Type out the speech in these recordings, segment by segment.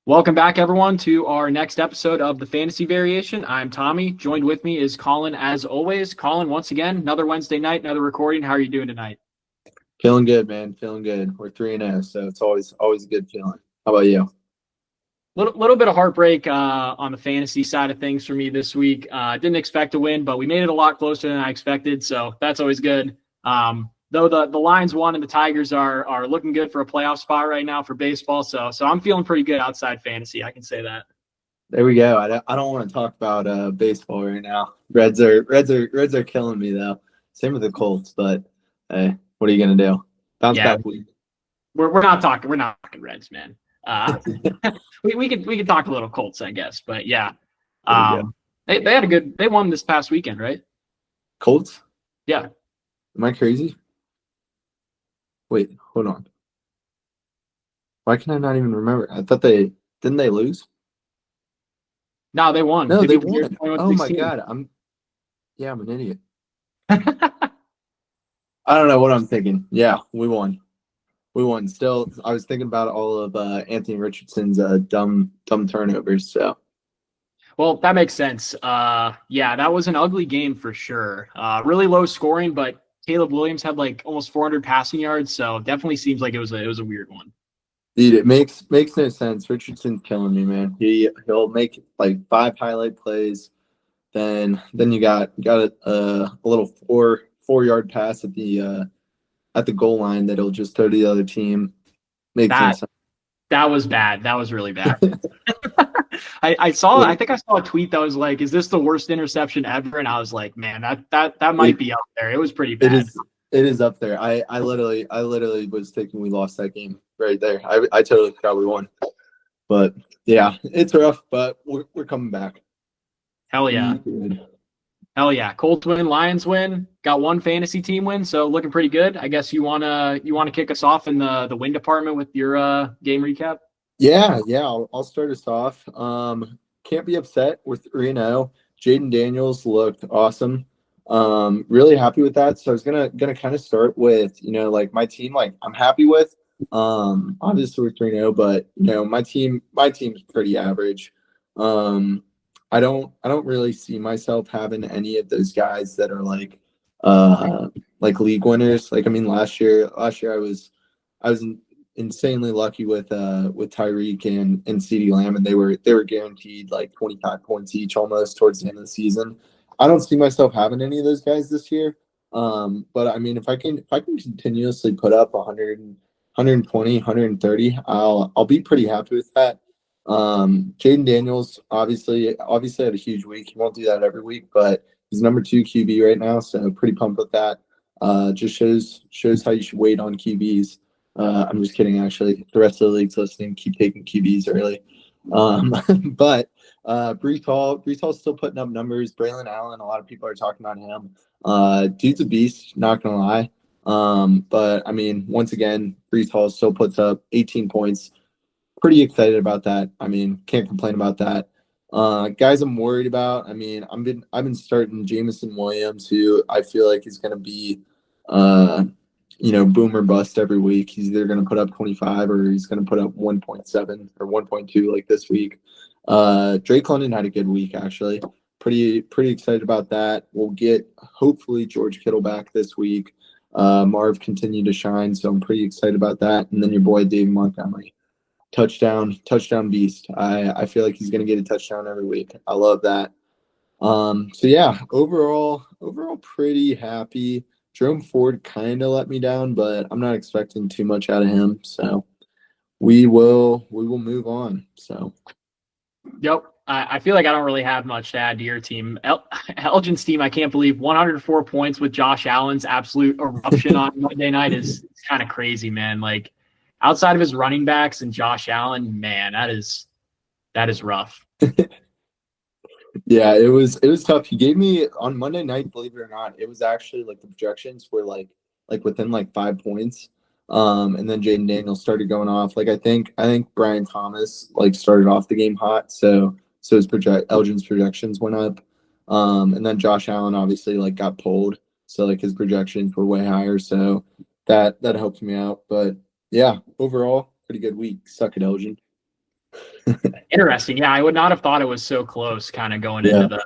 Welcome back, everyone, to our next episode of the Fantasy Variation. I'm Tommy. Joined with me is Colin, as always. Colin, once again, another Wednesday night, another recording. How are you doing tonight? Feeling good, man. Feeling good. We're 3-0, so it's always a good feeling. How about you? Little bit of heartbreak on the fantasy side of things for me this week. Didn't expect to win, but we made it a lot closer than I expected, so that's always good. Though the Lions won and the Tigers are looking good for a playoff spot right now for baseball, so I'm feeling pretty good outside fantasy. I can say that. There we go. I don't want to talk about baseball right now. Reds are killing me though. Same with the Colts, but hey, what are you gonna do? Bounce back week. We're not talking Reds, man. We could talk a little Colts, I guess, but yeah. They won this past weekend, right? Colts? Yeah. Am I crazy? Wait, hold on. Why can I not even remember? I thought didn't they lose? No, they won. No, they won. Oh my god, I'm an idiot. I don't know what I'm thinking. Yeah, we won. We won. Still, I was thinking about all of Anthony Richardson's dumb turnovers. So, well, that makes sense. Yeah, that was an ugly game for sure. Really low scoring, but Caleb Williams had like almost 400 passing yards, so definitely seems like it was a weird one. Dude, it makes no sense. Richardson's killing me, man. He'll make like 5 highlight plays, then you got a little 4-yard pass at the goal line that he'll just throw to the other team. That was bad. That was really bad. I think I saw a tweet that was like, "Is this the worst interception ever?" And I was like, "Man, that might be up there." It was pretty bad. It is up there. I literally was thinking we lost that game right there. I totally forgot we won. But yeah, it's rough, but we're coming back. Hell yeah. Hell yeah. Colts win, Lions win, got one fantasy team win, so looking pretty good. I guess you wanna kick us off in the win department with your game recap? Yeah, I'll start us off. Can't be upset. We're 3-0. Jaden Daniels looked awesome. Really happy with that. So I was gonna kind of start with, like my team, like I'm happy with. Obviously we're 3-0, but my team's pretty average. I don't really see myself having any of those guys that are like league winners. Like I mean last year I was insanely lucky with Tyreek and CeeDee Lamb, and they were guaranteed like 25 points each almost towards the end of the season. I don't see myself having any of those guys this year. But I mean, if I can continuously put up 100, 120, 130, I'll be pretty happy with that. Jaden Daniels obviously had a huge week. He won't do that every week, but he's number 2 QB right now, so pretty pumped with that. Just shows how you should wait on QBs. I'm just kidding, actually. The rest of the league's listening. Keep taking QBs early. But Breece Hall's still putting up numbers. Braylon Allen, a lot of people are talking about him. Dude's a beast, not going to lie. But, I mean, once again, Breece Hall still puts up 18 points. Pretty excited about that. I mean, can't complain about that. Guys I'm worried about, I mean, I've been starting Jameson Williams, who I feel like is going to be boom or bust every week. He's either going to put up 25 or he's going to put up 1.7 or 1.2 like this week. Drake London had a good week, actually. Pretty excited about that. We'll get, hopefully, George Kittle back this week. Marv continued to shine, so I'm pretty excited about that. And then your boy, Dave Montgomery. Touchdown beast. I feel like he's going to get a touchdown every week. I love that. So, yeah, overall, pretty happy. Jerome Ford kind of let me down, but I'm not expecting too much out of him. So we will move on. So. Yep. I feel like I don't really have much to add to your team. Elgin's team, I can't believe 104 points with Josh Allen's absolute eruption on Monday night is kind of crazy, man. Like outside of his running backs and Josh Allen, man, that is rough. Yeah, it was tough. He gave me on Monday night, believe it or not, it was actually like the projections were like within like 5 points. And then Jaden Daniels started going off. Like I think Brian Thomas like started off the game hot, so his Elgin's projections went up. And then Josh Allen obviously like got pulled, so like his projections were way higher. So that helped me out. But yeah, overall, pretty good week. Suck it, Elgin. Interesting. Yeah, I would not have thought it was so close kind of going into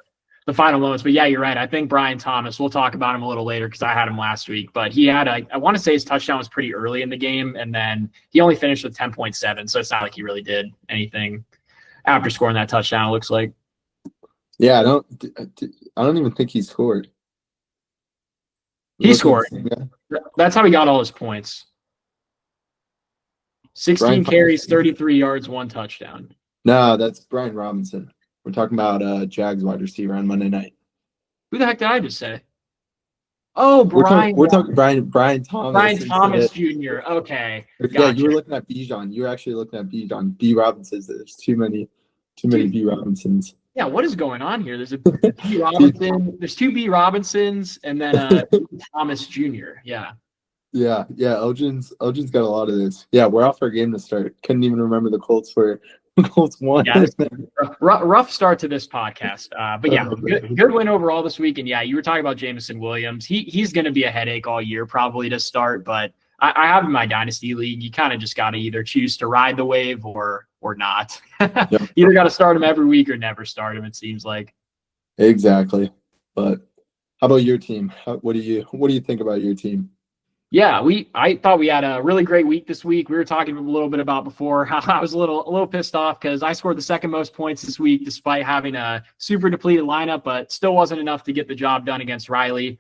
the final moments. But yeah, you're right. I think Brian Thomas, we'll talk about him a little later because I had him last week. But he had, I want to say his touchdown was pretty early in the game. And then he only finished with 10.7. So it's not like he really did anything after scoring that touchdown, it looks like. Yeah, I don't even think he scored. He scored. That's how he got all his points. 16 carries, 33 yards, 1 touchdown. No, that's Brian Robinson. We're talking about Jags wide receiver on Monday night. Who the heck did I just say? Oh, Brian. We're talking Brian Thomas. Brian Thomas Jr. Okay. Gotcha. Yeah, you were looking at Bijan. You were actually looking at Bijan. B Robinsons. There's too many B Robinsons. Yeah, what is going on here? There's a B Robinson. There's 2 B Robinsons and then Thomas Jr. Yeah. Yeah. Elgin's got a lot of this. Yeah, we're off our game to start. Couldn't even remember the Colts won. Yeah, rough start to this podcast. But yeah, good win overall this week. And yeah, you were talking about Jameson Williams. He's going to be a headache all year probably to start. But I have in my dynasty league. You kind of just got to either choose to ride the wave or not. Yep. Either got to start him every week or never start him. It seems like. Exactly. But how about your team? What do you think about your team? Yeah, I thought we had a really great week this week. We were talking a little bit about before how I was a little pissed off because I scored the second most points this week despite having a super depleted lineup, but still wasn't enough to get the job done against Riley.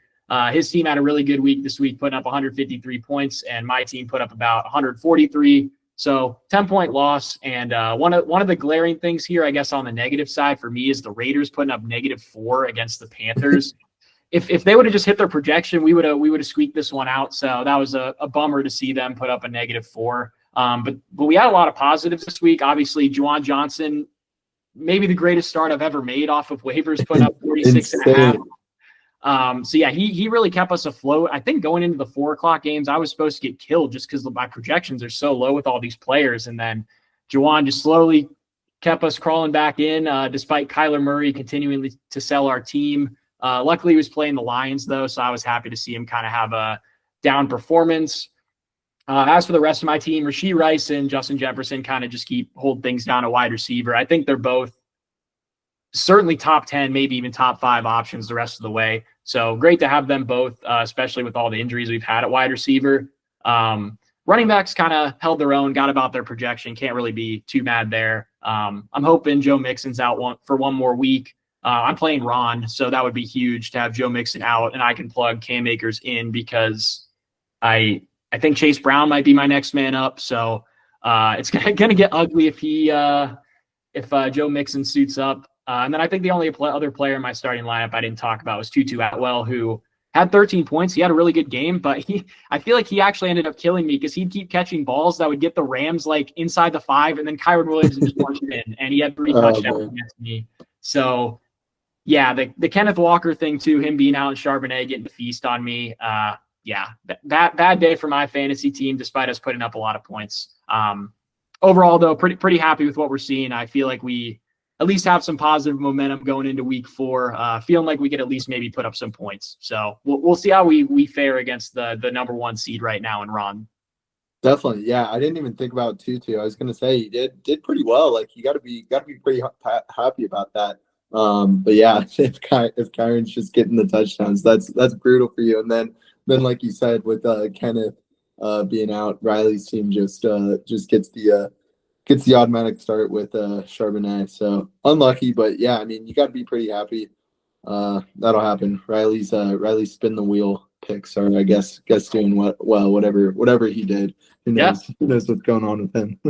His team had a really good week this week, putting up 153 points, and my team put up about 143. So 10-point loss. And one of the glaring things here, I guess, on the negative side for me is the Raiders putting up -4 against the Panthers. If they would have just hit their projection, we would have squeaked this one out. So that was a bummer to see them put up a -4. But we had a lot of positives this week. Obviously, Juwan Johnson, maybe the greatest start I've ever made off of waivers, put up 46.5. So yeah, he really kept us afloat. I think going into the 4:00 games, I was supposed to get killed just because my projections are so low with all these players. And then Juwan just slowly kept us crawling back in, despite Kyler Murray continuing to sell our team. Luckily, he was playing the Lions, though, so I was happy to see him kind of have a down performance. As for the rest of my team, Rashee Rice and Justin Jefferson kind of just hold things down at wide receiver. I think they're both certainly top 10, maybe even top 5 options the rest of the way. So great to have them both, especially with all the injuries we've had at wide receiver. Running backs kind of held their own, got about their projection. Can't really be too mad there. I'm hoping Joe Mixon's out for one more week. I'm playing Ron, so that would be huge to have Joe Mixon out, and I can plug Cam Akers in because I think Chase Brown might be my next man up. So it's gonna get ugly if Joe Mixon suits up. And then I think the only other player in my starting lineup I didn't talk about was Tutu Atwell, who had 13 points. He had a really good game, but I feel like he actually ended up killing me because he'd keep catching balls that would get the Rams like inside the 5, and then Kyren Williams would just punch it in, and he had 3 touchdowns against me. So. Yeah, the Kenneth Walker thing too, him being out in Charbonnet, getting the feast on me. Bad day for my fantasy team, despite us putting up a lot of points. Overall, though, pretty happy with what we're seeing. I feel like we at least have some positive momentum going into week 4. Feeling like we could at least maybe put up some points. So we'll see how we fare against the number 1 seed right now in Ron. Definitely, yeah. I didn't even think about Tutu. I was gonna say he did pretty well. Like you got to be pretty happy about that. But yeah, if Kyron's just getting the touchdowns, that's brutal for you. And then like you said, with Kenneth being out, Riley's team just gets the automatic start with Charbonnet. So unlucky, but yeah, I mean you got to be pretty happy. That'll happen. Riley's spin the wheel picks are I guess doing whatever he did. Who knows? Yeah. Who knows what's going on with him?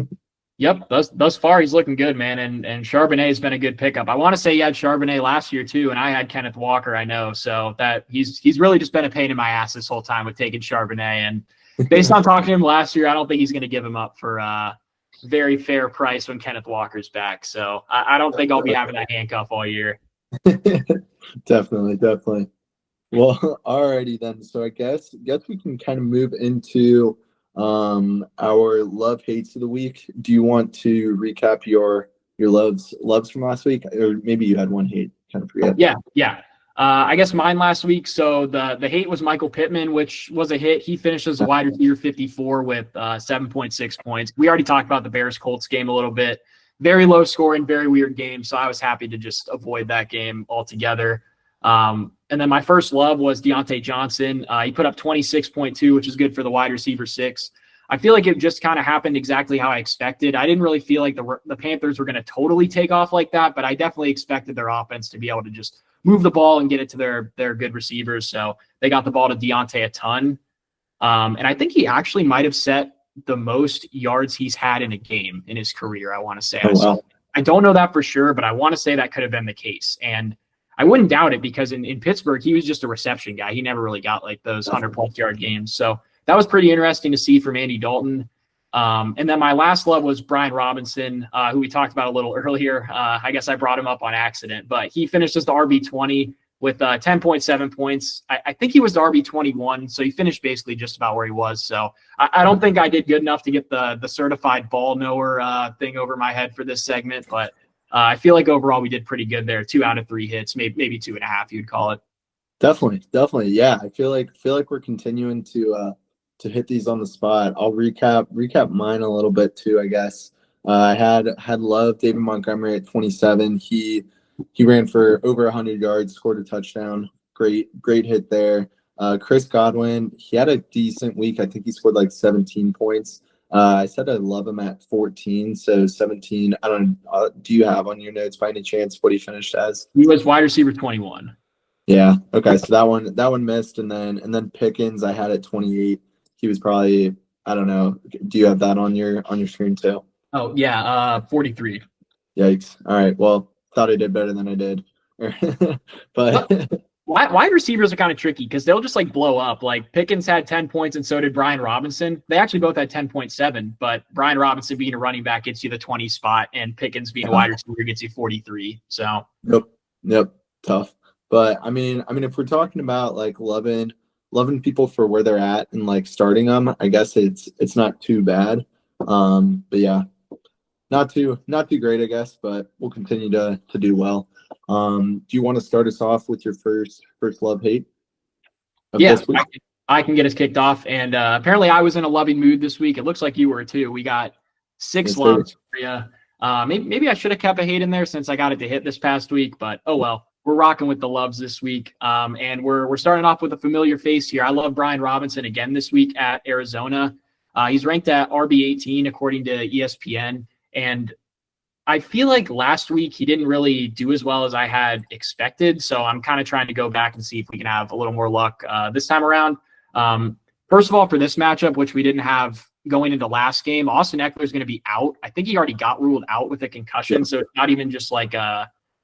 Yep, thus far he's looking good, man, and Charbonnet has been a good pickup. I want to say he had Charbonnet last year too, and I had Kenneth Walker. I know, so that he's really just been a pain in my ass this whole time with taking Charbonnet. And based on talking to him last year, I don't think he's going to give him up for a very fair price when Kenneth Walker's back. So I don't think I'll be having that handcuff all year. Definitely. Well, alrighty then. So I guess we can kind of move into our love hates of the week. Do you want to recap your loves from last week, or maybe you had one hate? Kind of forget. Yeah. I guess mine last week. So the hate was Michael Pittman, which was a hit. He finished as a wide receiver 54 with 7.6 points. We already talked about the Bears Colts game a little bit. very low scoring, very weird game. So I was happy to just avoid that game altogether. And then my first love was Deontay Johnson. He put up 26.2, which is good for the wide receiver 6. I feel like it just kind of happened exactly how I expected. I didn't really feel like the Panthers were going to totally take off like that, but I definitely expected their offense to be able to just move the ball and get it to their good receivers. So they got the ball to Deontay a ton. And I think he actually might have set the most yards he's had in a game in his career, I want to say. Oh, wow. I don't know that for sure, but I want to say that could have been the case. And I wouldn't doubt it because in Pittsburgh, he was just a reception guy. He never really got like those 100-plus yard games. So that was pretty interesting to see from Andy Dalton. And then my last love was Brian Robinson, who we talked about a little earlier. I guess I brought him up on accident, but he finished as the RB20 with 10.7 points. I think he was the RB21, so he finished basically just about where he was. So I don't think I did good enough to get the certified ball knower thing over my head for this segment, but I feel like overall we did pretty good there. 2 out of 3 hits, maybe 2.5, you'd call it. Definitely. Yeah, I feel like we're continuing to hit these on the spot. I'll recap mine a little bit too, I guess. I had love David Montgomery at 27. He ran for over 100 yards, scored a touchdown. Great hit there. Chris Godwin, he had a decent week. I think he scored like 17 points. I said I love him at 14, so 17. I don't know. Do you have on your notes by any chance what he finished as? He was wide receiver 21. Yeah. Okay. So that one missed, and then Pickens I had at 28. He was probably, I don't know. Do you have that on your screen too? Oh yeah, 43. Yikes. All right. Well, thought I did better than I did. But wide receivers are kind of tricky because they'll just like blow up. Like Pickens had 10 points and so did Brian Robinson. They actually both had 10.7, but Brian Robinson being a running back gets you the 20 spot and Pickens being a wide receiver gets you 43. So Yep. Tough. But I mean, if we're talking about like loving people for where they're at and like starting them, I guess it's not too bad. But yeah, not too great, I guess, but we'll continue to do well. Do you want to start us off with your first love hate? Yeah, I can get us kicked off. And apparently I was in a loving mood this week. It looks like you were too. We got 6 loves for you. Maybe I should have kept a hate in there since I got it to hit this past week, but oh well. We're rocking with the loves this week. And we're starting off with a familiar face here. I love Brian Robinson again this week at Arizona. He's ranked at RB18 according to ESPN. And I feel like last week he didn't really do as well as I had expected. So I'm kind of trying to go back and see if we can have a little more luck this time around. First of all, for this matchup, which we didn't have going into last game, Austin Eckler is going to be out. I think he already got ruled out with a concussion. So it's not even just like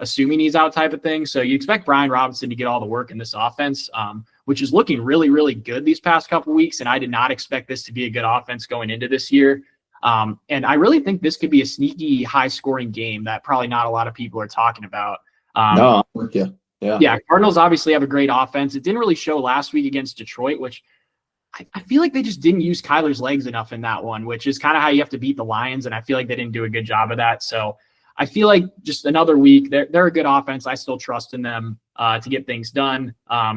assuming he's out type of thing. So you expect Brian Robinson to get all the work in this offense, which is looking really, really good these past couple of weeks. And I did not expect this to be a good offense going into this year. And I really think this could be a sneaky high scoring game that probably not a lot of people are talking about. No, I'm with you. Yeah. Cardinals obviously have a great offense. It didn't really show last week against Detroit, which I feel like they just didn't use Kyler's legs enough in that one, which is kind of how you have to beat the Lions. And I feel like they didn't do a good job of that. So I feel like just another week, they're a good offense. I still trust in them to get things done.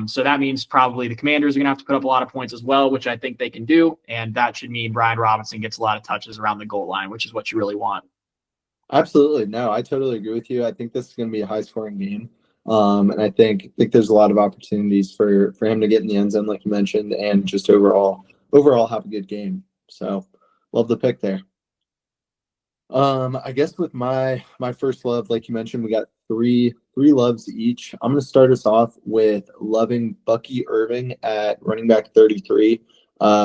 So that means probably the Commanders are going to have to put up a lot of points as well, which I think they can do. And that should mean Brian Robinson gets a lot of touches around the goal line, which is what you really want. Absolutely. No, I totally agree with you. I think this is going to be a high scoring game. And I think there's a lot of opportunities for him to get in the end zone, like you mentioned, and just overall have a good game. So love the pick there. I guess with my first love, like you mentioned, we got three loves each. I'm going to start us off with loving Bucky Irving at running back 33.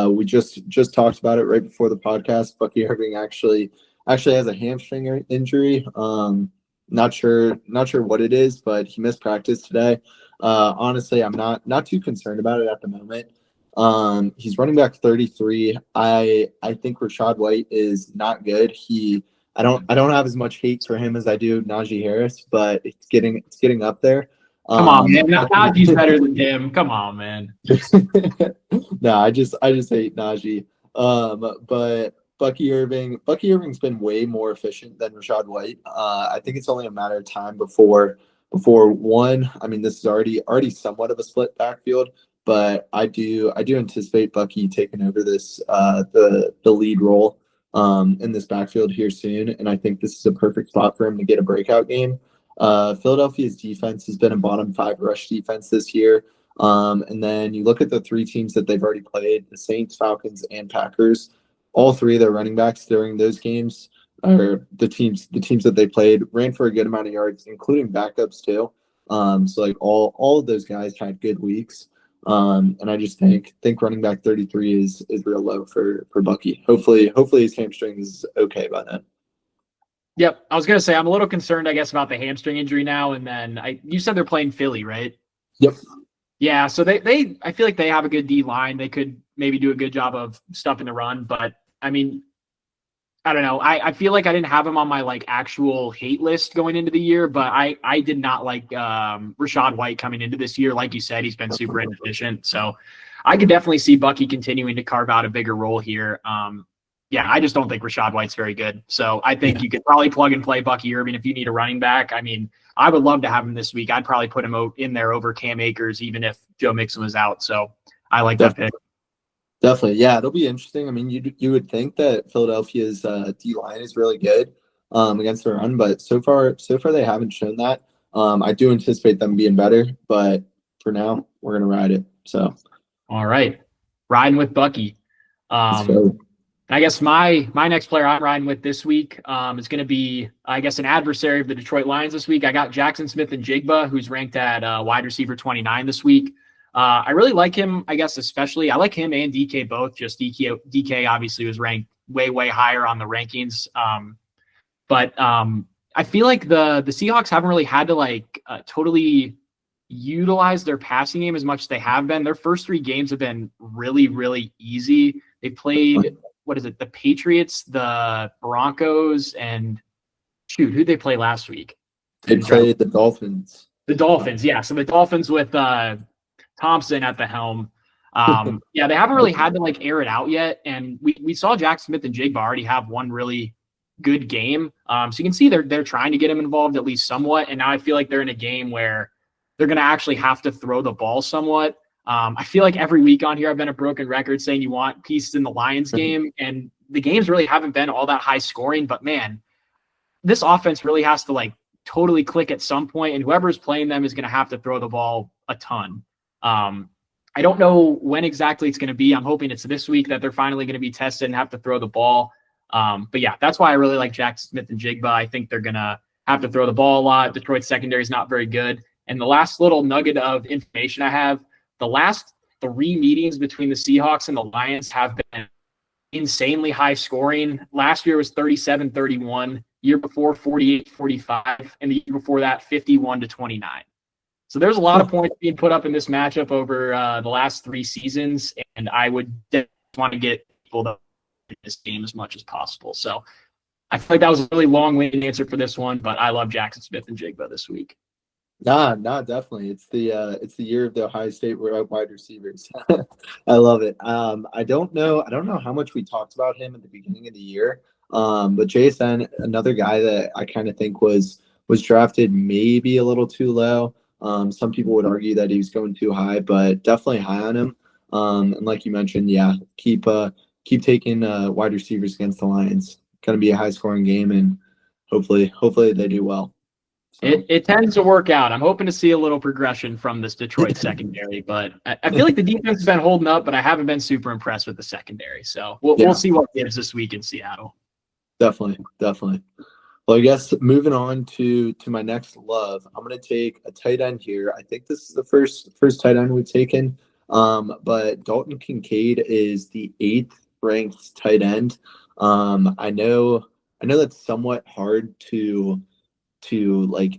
We just talked about it right before the podcast. Bucky Irving actually has a hamstring injury. Not sure what it is, but he missed practice today. Honestly, I'm not too concerned about it at the moment. He's running back 33. I think Rachaad White is not good. I don't have as much hate for him as I do Najee Harris, but it's getting up there. Come on, man. Najee's better than him. Come on, man. No, I just hate Najee. But Bucky Irving's been way more efficient than Rachaad White. I think it's only a matter of time before one. I mean, this is already somewhat of a split backfield, but I do anticipate Bucky taking over this the lead role in this backfield here soon, and I think this is a perfect spot for him to get a breakout game. Philadelphia's defense has been a bottom 5 rush defense this year. And then you look at the 3 teams that they've already played, the Saints, Falcons, and Packers. All 3 of their running backs during those games, or the teams that they played, ran for a good amount of yards, including backups too. So like all of those guys had good weeks. And I just think running back 33 is real low for Bucky. Hopefully his hamstring is okay by then. Yep. I was going to say, I'm a little concerned, I guess, about the hamstring injury now. And then you said they're playing Philly, right? Yep. Yeah. So I feel like they have a good D line. They could maybe do a good job of stuffing the run, but I mean, I don't know. I feel like I didn't have him on my like actual hate list going into the year, but I did not like Rachaad White coming into this year. Like you said, he's been super inefficient. So I could definitely see Bucky continuing to carve out a bigger role here. Yeah, I just don't think Rachaad White's very good. So I think you could probably plug and play Bucky Irving if you need a running back. I mean, I would love to have him this week. I'd probably put him in there over Cam Akers, even if Joe Mixon was out. So I like that pick. Definitely. Yeah, it'll be interesting. I mean, you would think that Philadelphia's D line is really good against the run, but so far they haven't shown that. I do anticipate them being better, but for now, we're gonna ride it. So all right. Riding with Bucky. I guess my next player I'm riding with this week is going to be, I guess, an adversary of the Detroit Lions this week. I got Jackson Smith-Njigba, who's ranked at wide receiver 29 this week. I really like him, I guess, especially. I like him and DK both. Just DK obviously was ranked way, way higher on the rankings. But I feel like the Seahawks haven't really had to totally utilize their passing game as much as they have been. Their first 3 games have been really, really easy. They played, the Patriots, the Broncos, and who'd they play last week? They played the Dolphins. The Dolphins, yeah. So the Dolphins with Thompson at the helm. Yeah, they haven't really had to air it out yet. And we saw Jackson Smith-Njigba already have one really good game. So you can see they're trying to get him involved at least somewhat. And now I feel like they're in a game where they're going to actually have to throw the ball somewhat. I feel like every week on here, I've been a broken record saying you want pieces in the Lions game, and the games really haven't been all that high scoring, but man, this offense really has to totally click at some point, and whoever's playing them is going to have to throw the ball a ton. I don't know when exactly it's going to be. I'm hoping it's this week that they're finally going to be tested and have to throw the ball. But yeah, that's why I really like Jackson Smith-Njigba. I think they're going to have to throw the ball a lot. Detroit's secondary is not very good. And the last little nugget of information I have, the last 3 meetings between the Seahawks and the Lions have been insanely high scoring. Last year was 37-31, year before 48-45, and the year before that 51-29. So there's a lot of points being put up in this matchup over the last 3 seasons, and I would definitely want to get people to win this game as much as possible. So I feel like that was a really long-winded answer for this one, but I love Jackson Smith-Njigba this week. Nah, definitely. It's the year of the Ohio State wide receivers. I love it. I don't know how much we talked about him at the beginning of the year. But JSN, another guy that I kind of think was drafted maybe a little too low. Some people would argue that he was going too high, but definitely high on him. And like you mentioned, yeah, keep taking wide receivers against the Lions. Going to be a high scoring game, and hopefully they do well. So. It tends to work out. I'm hoping to see a little progression from this Detroit secondary, but I feel like the defense has been holding up, but I haven't been super impressed with the secondary. So we'll see what gives this week in Seattle. Definitely. Well, I guess moving on to my next love, I'm going to take a tight end here. I think this is the first tight end we've taken, but Dalton Kincaid is the 8th ranked tight end. I know that's somewhat hard to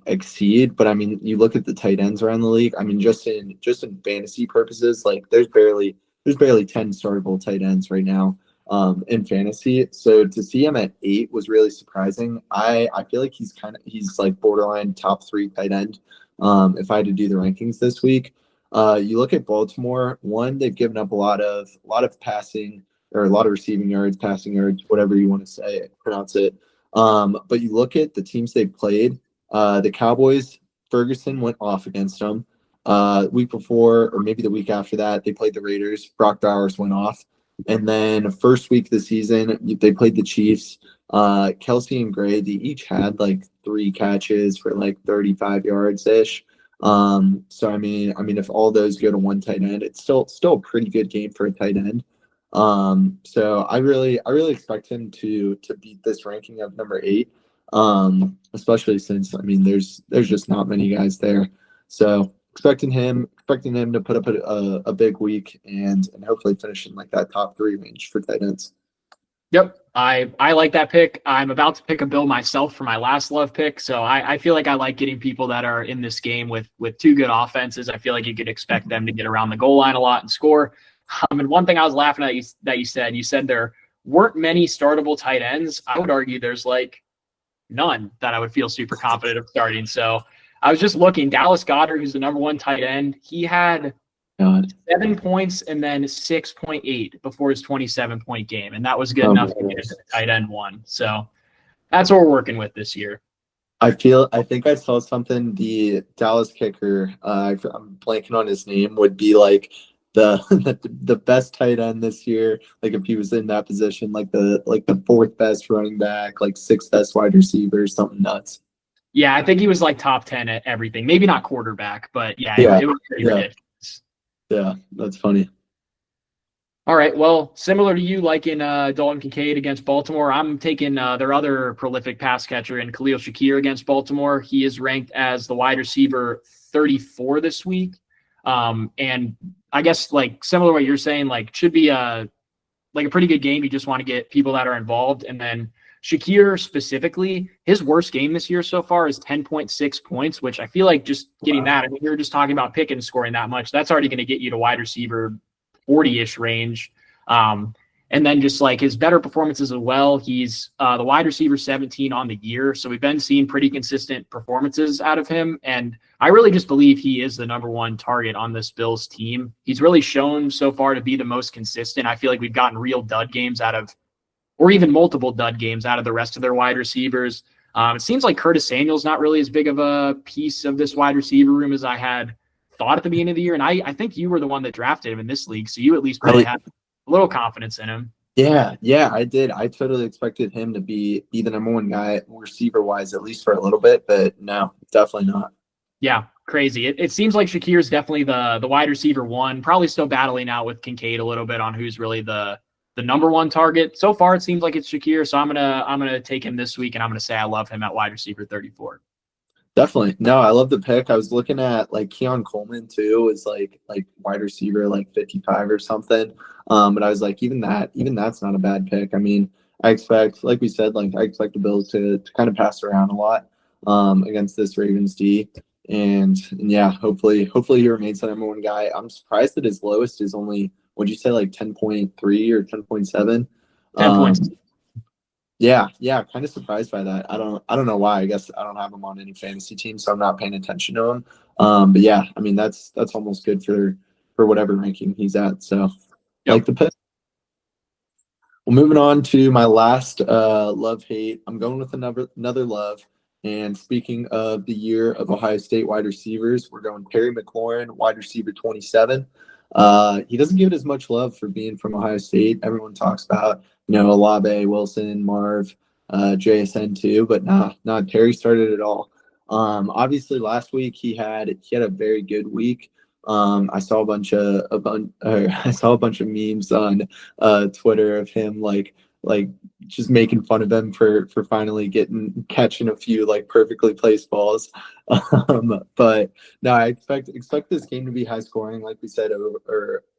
exceed, but I mean, you look at the tight ends around the league. I mean, just in fantasy purposes, there's barely 10 startable tight ends right now in fantasy. So to see him at 8 was really surprising. I feel like he's borderline top 3 tight end. If I had to do the rankings this week, you look at Baltimore. One, they've given up a lot of passing, or a lot of receiving yards, passing yards, whatever you want to pronounce it. But you look at the teams they've played, the Cowboys, Ferguson went off against them. Week before, or maybe the week after that, they played the Raiders. Brock Bowers went off. And then first week of the season, they played the Chiefs. Kelsey and Gray, they each had like 3 catches for like 35 yards ish. So I mean, if all those go to one tight end, it's still a pretty good game for a tight end. So I really expect him to beat this ranking of number 8. Especially since I mean there's just not many guys there. So expecting him to put up a big week and hopefully finish in like that top 3 range for tight ends. Yep. I like that pick. I'm about to pick a bill myself for my last love pick. So I feel like I like getting people that are in this game with 2 good offenses. I feel like you could expect them to get around the goal line a lot and score. And one thing I was laughing at you said there weren't many startable tight ends. I would argue there's like none that I would feel super confident of starting. So I was just looking, Dallas Goedert, who's the number 1 tight end, he had 7 points and then 6.8 before his 27-point game. And that was good enough to get into the tight end 1. So that's what we're working with this year. I think I saw something. The Dallas kicker, I'm blanking on his name, would be like the best tight end this year. Like if he was in that position, like the 4th best running back, like 6th best wide receiver, something nuts. Yeah, I think he was like top 10 at everything. Maybe not quarterback, but yeah. It was pretty ridiculous. Yeah, that's funny. All right. Well, similar to you, like in Dalton Kincaid against Baltimore, I'm taking their other prolific pass catcher in Khalil Shakir against Baltimore. He is ranked as the wide receiver 34 this week. And I guess like similar to what you're saying, like should be a pretty good game. You just want to get people that are involved. And then Shakir specifically, his worst game this year so far is 10.6 points, which I feel like just getting that, I mean, we were just talking about Pickens scoring that much. That's already going to get you to wide receiver 40-ish range. And then just like his better performances as well, he's the wide receiver 17 on the year. So we've been seeing pretty consistent performances out of him. And I really just believe he is the number 1 target on this Bills team. He's really shown so far to be the most consistent. I feel like we've gotten real dud games out of, or even multiple dud games out of the rest of their wide receivers. It seems like Curtis Samuel's not really as big of a piece of this wide receiver room as I had thought at the beginning of the year. And I think you were the one that drafted him in this league. So you at least probably had a little confidence in him. Yeah, I did. I totally expected him to be the number 1 guy receiver wise, at least for a little bit, but no, definitely not. Yeah, crazy. It seems like Shakir's definitely the wide receiver 1, probably still battling out with Kincaid a little bit on who's really the number 1 target. So far, it seems like it's Shakir. So I'm gonna take him this week, and I'm gonna say I love him at wide receiver 34. Definitely. No, I love the pick. I was looking at like Keon Coleman too, is like wide receiver like 55 or something. But I was like, even that's not a bad pick. I mean, I expect, like we said, like I expect the Bills to kind of pass around a lot against this Ravens D. And yeah, hopefully he remains the number 1 guy. I'm surprised that his lowest is only, what'd you say, like 10.3 or 10.7? 10 points. Yeah, kind of surprised by that. I don't know why. I guess I don't have him on any fantasy team, so I'm not paying attention to him. But yeah, I mean that's almost good for whatever ranking he's at. So like the pick. Well, moving on to my last love hate. I'm going with another love. And speaking of the year of Ohio State wide receivers, we're going Terry McLaurin, wide receiver 27. He doesn't give it as much love for being from Ohio State. Everyone talks about, Olave, Wilson, Marv, JSN too, but nah, Terry started it all. Obviously last week he had a very good week. I saw a bunch of memes on Twitter of him like just making fun of them for finally catching a few like perfectly placed balls. But no, I expect this game to be high scoring, like we said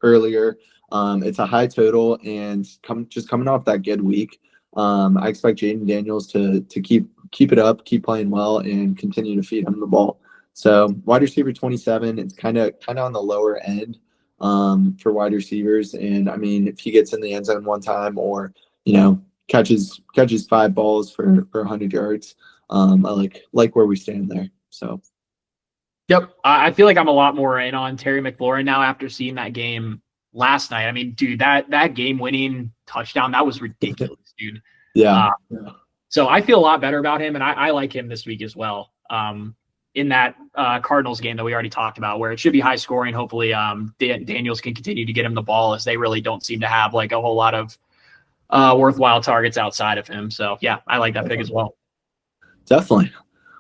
earlier. It's a high total, and coming off that good week, I expect Jaden Daniels to keep it up, keep playing well, and continue to feed him the ball. So wide receiver 27, it's kind of on the lower end for wide receivers. And I mean, if he gets in the end zone one time, or catches 5 balls for 100 yards, I like where we stand there. So yep, I feel like I'm a lot more in on Terry McLaurin now after seeing that game last night. I mean, dude, that game-winning touchdown, that was ridiculous, dude. Yeah. So I feel a lot better about him, and I like him this week as well. in that Cardinals game that we already talked about, where it should be high scoring. Hopefully, Daniels can continue to get him the ball, as they really don't seem to have like a whole lot of worthwhile targets outside of him. So yeah, I like that pick as well. Definitely.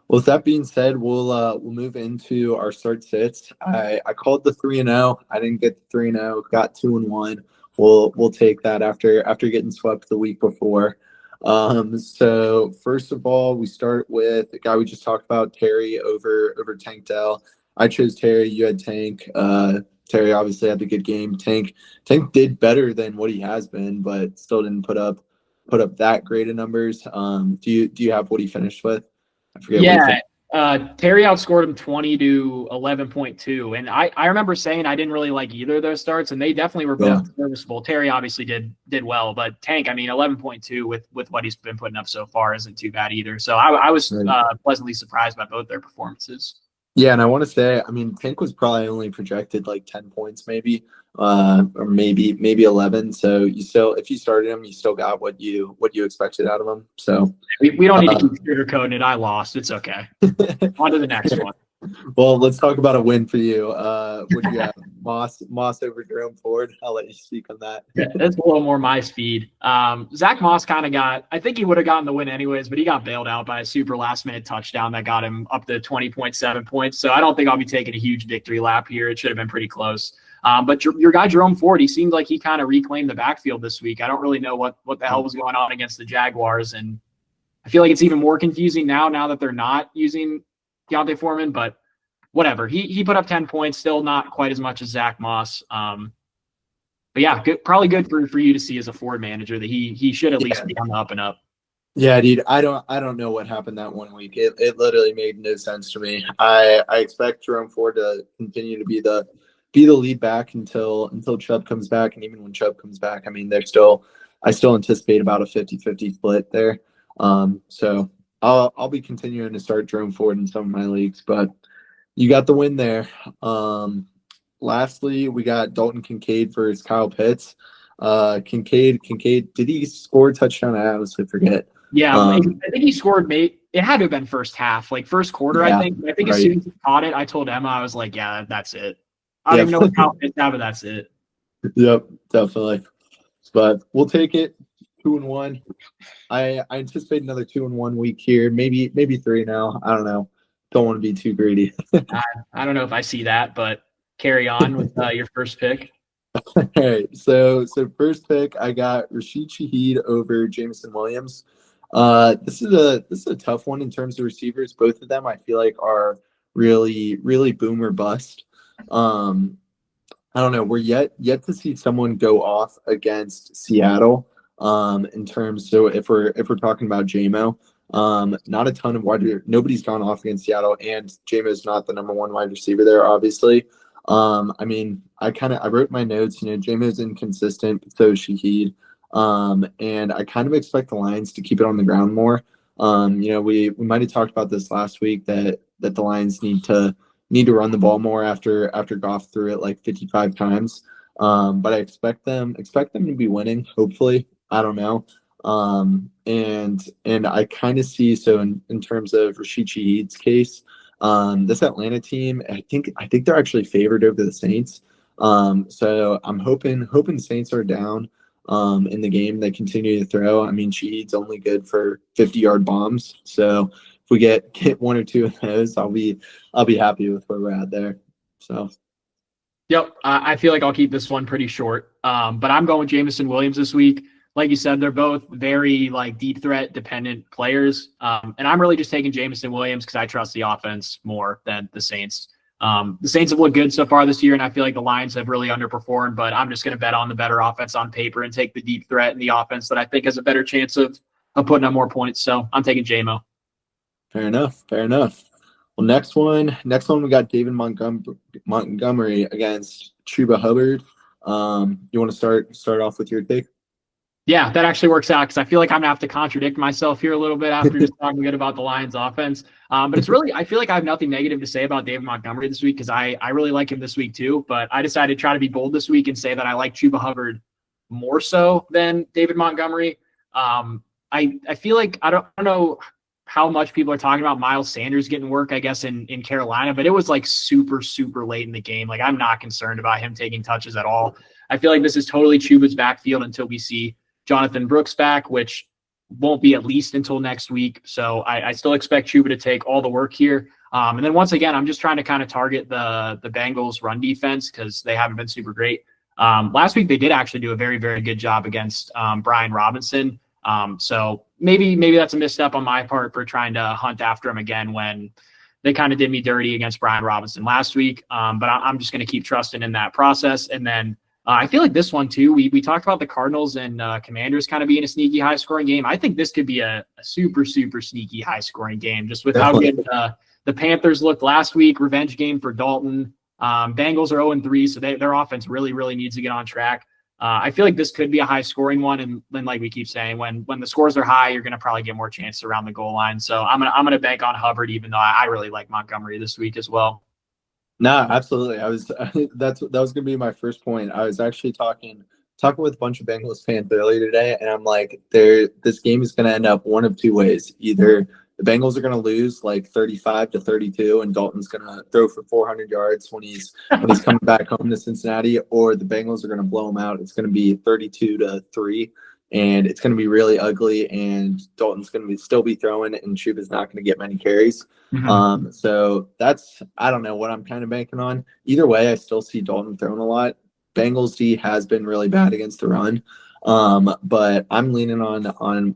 Well, with that being said, we'll move into our start sits. I called the 3-0. I didn't get the 3-0. Got 2-1. We'll take that after getting swept the week before. So first of all, we start with the guy we just talked about, Terry over Tank Dell. I chose Terry. You had Tank. Terry obviously had a good game. Tank did better than what he has been, but still didn't put up that great of numbers. Do you have what he finished with? I forget. Yeah, Terry outscored him 20 to 11.2, and I remember saying I didn't really like either of those starts, and they definitely were both serviceable. Terry obviously did well, but Tank, I mean, 11.2 with what he's been putting up so far isn't too bad either. So I was pleasantly surprised by both their performances. Yeah, and I want to say, I mean, Tank was probably only projected like 10 points, maybe, or maybe 11. So if you started him, you still got what you expected out of him. So we don't need to keep sugarcoating it. I lost. It's okay. On to the next one. Well, let's talk about a win for you. What do you have? Moss over Jerome Ford. I'll let you speak on that. Yeah, that's a little more my speed. Zach Moss kind of I think he would have gotten the win anyways, but he got bailed out by a super last minute touchdown that got him up to 20.7 points. So I don't think I'll be taking a huge victory lap here. It should have been pretty close. But your guy, Jerome Ford, he seemed like he kind of reclaimed the backfield this week. I don't really know what the hell was going on against the Jaguars. And I feel like it's even more confusing now that they're not using Deontay Foreman, but whatever. He put up 10 points, still not quite as much as Zach Moss. But yeah, probably good for you to see as a Ford manager that he should at least be on the up and up. Yeah, dude. I don't know what happened that 1 week. It literally made no sense to me. I expect Jerome Ford to continue to be the lead back until Chubb comes back, and even when Chubb comes back, I mean, I still anticipate about a 50-50 split there. So I'll be continuing to start Jerome Ford in some of my leagues, but you got the win there. Lastly, we got Dalton Kincaid versus Kyle Pitts. Kincaid, did he score a touchdown? I honestly forget. Yeah, I think he scored. It had to have been first half, like first quarter. Yeah, I think right. As soon as he caught it, I told Emma, I was like, yeah, that's it. I don't even know what Kyle Pitts had, but that's it. Yep, definitely. But we'll take it. 2-1. I anticipate another 2-1 week here. Maybe 3 now. I don't know. Don't want to be too greedy. I don't know if I see that, but carry on with your first pick. All right. So first pick, I got Rashid Shaheed over Jameson Williams. This is a tough one in terms of receivers. Both of them I feel like are really, really boom or bust. I don't know. We're yet to see someone go off against Seattle. In terms, so if we're talking about JMO, not a ton of nobody's gone off against Seattle, and JMO's not the number one wide receiver there, obviously. I mean, I wrote my notes, JMO's inconsistent, so is Shaheed. And I kind of expect the Lions to keep it on the ground more. We might have talked about this last week that the Lions need to run the ball more after Goff threw it like 55 times. But I expect them to be winning, hopefully. I don't know. And I kind of see, so in terms of Rashid Shaheed's case, this Atlanta team, I think they're actually favored over the Saints. So I'm hoping the Saints are down in the game. They continue to throw. I mean, Shaheed's only good for 50-yard bombs. So if we get 1 or 2 of those, I'll be happy with where we're at there. So. Yep, I feel like I'll keep this one pretty short. But I'm going with Jameson Williams this week. Like you said, they're both very deep threat dependent players. And I'm really just taking Jameson Williams because I trust the offense more than the Saints. The Saints have looked good so far this year, and I feel like the Lions have really underperformed, but I'm just going to bet on the better offense on paper and take the deep threat and the offense that I think has a better chance of putting up more points. So I'm taking JMO. Fair enough. Well, next one we got David Montgomery against Chuba Hubbard. You want to start off with your take? Yeah, that actually works out because I feel like I'm going to have to contradict myself here a little bit after just talking good about the Lions offense. But it's really, I feel like I have nothing negative to say about David Montgomery this week because I really like him this week too. But I decided to try to be bold this week and say that I like Chuba Hubbard more so than David Montgomery. I feel like, I don't know. how much people are talking about Miles Sanders getting work, I guess, in Carolina, but it was like super, super late in the game. Like, I'm not concerned about him taking touches at all. I feel like this is totally Chuba's backfield until we see Jonathan Brooks back, which won't be at least until next week. So I still expect Chuba to take all the work here. And then once again, I'm just trying to kind of target the Bengals run defense because they haven't been super great. Last week, they did actually do a very, very good job against Brian Robinson. So maybe that's a misstep on my part for trying to hunt after him again when they kind of did me dirty against Brian Robinson last week. But I'm just going to keep trusting in that process. And then I feel like this one too, we talked about the Cardinals and Commanders kind of being a sneaky high scoring game. I think this could be a super, super sneaky high scoring game just with how good the Panthers looked last week. Revenge game for Dalton. Bengals are 0-3, so their offense really, really needs to get on track. I feel like this could be a high scoring one. And then, like we keep saying, when the scores are high, you're going to probably get more chances around the goal line. So I'm gonna bank on Hubbard, even though I really like Montgomery this week as well. No, absolutely. That was gonna be my first point. I was actually talking with a bunch of Bengals fans earlier today, and I'm like, this game is gonna end up one of two ways. Either the Bengals are gonna lose like 35-32, and Dalton's gonna throw for 400 yards when he's coming back home to Cincinnati, or the Bengals are gonna blow him out. It's gonna be 32-3, and it's gonna be really ugly, and Dalton's gonna still be throwing, and Chuba's not gonna get many carries. Mm-hmm. So I don't know what I'm kind of banking on. Either way, I still see Dalton throwing a lot. Bengals D has been really bad against the run. But I'm leaning on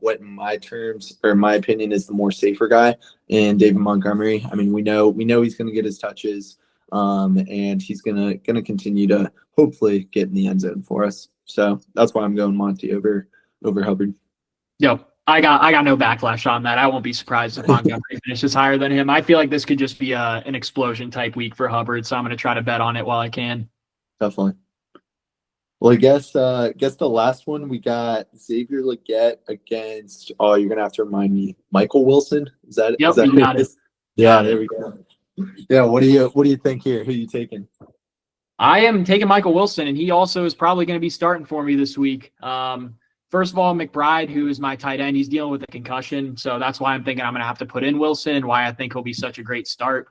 what in my terms or my opinion is the more safer guy in David Montgomery. I mean, we know he's going to get his touches, and he's going to continue to hopefully get in the end zone for us. So that's why I'm going Monty over Hubbard. Yep. I got no backlash on that. I won't be surprised if Montgomery finishes higher than him. I feel like this could just be an explosion type week for Hubbard, so I'm going to try to bet on it while I can. Definitely. Well, I guess the last one we got Xavier Legette against. Oh, you're gonna have to remind me. Michael Wilson. Is that? Yep, is that you got it. Yeah, there we go. Yeah, what do you think here? Who are you taking? I am taking Michael Wilson, and he also is probably going to be starting for me this week. First of all, McBride, who is my tight end, he's dealing with a concussion, so that's why I'm thinking I'm going to have to put in Wilson, and why I think he'll be such a great start.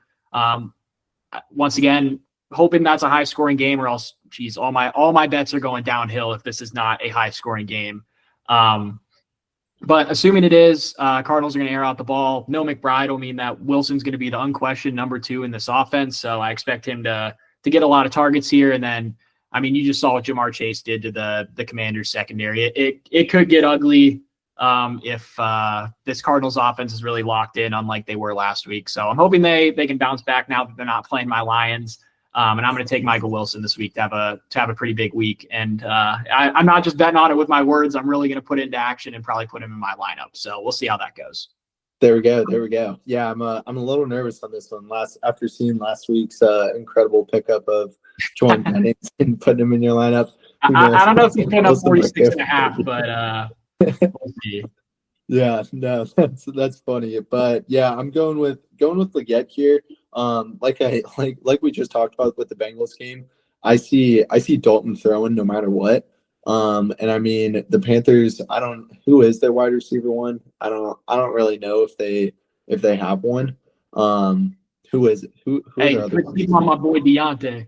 Once again, hoping that's a high-scoring game, or else, geez, all my bets are going downhill if this is not a high-scoring game. But assuming it is, Cardinals are going to air out the ball. No McBride will mean that Wilson's going to be the unquestioned number 2 in this offense, so I expect him to get a lot of targets here. And then, I mean, you just saw what Jamar Chase did to the Commanders secondary. It could get ugly if this Cardinals offense is really locked in, unlike they were last week. So I'm hoping they can bounce back now that they're not playing my Lions. And I'm going to take Michael Wilson this week to have a pretty big week. And I'm not just betting on it with my words. I'm really going to put it into action and probably put him in my lineup. So we'll see how that goes. There we go. Yeah, I'm a little nervous on this one. After seeing last week's incredible pickup of Jordan Jennings and putting him in your lineup. I don't know if he's putting up 46.5, but we'll see. Yeah, no, that's funny. But yeah, I'm going with Legette here. Like we just talked about with the Bengals game, I see Dalton throwing no matter what. And I mean the Panthers, who is their wide receiver one? I don't really know if they have one. Who is it? Who Hey, are their keep on my boy Deontay.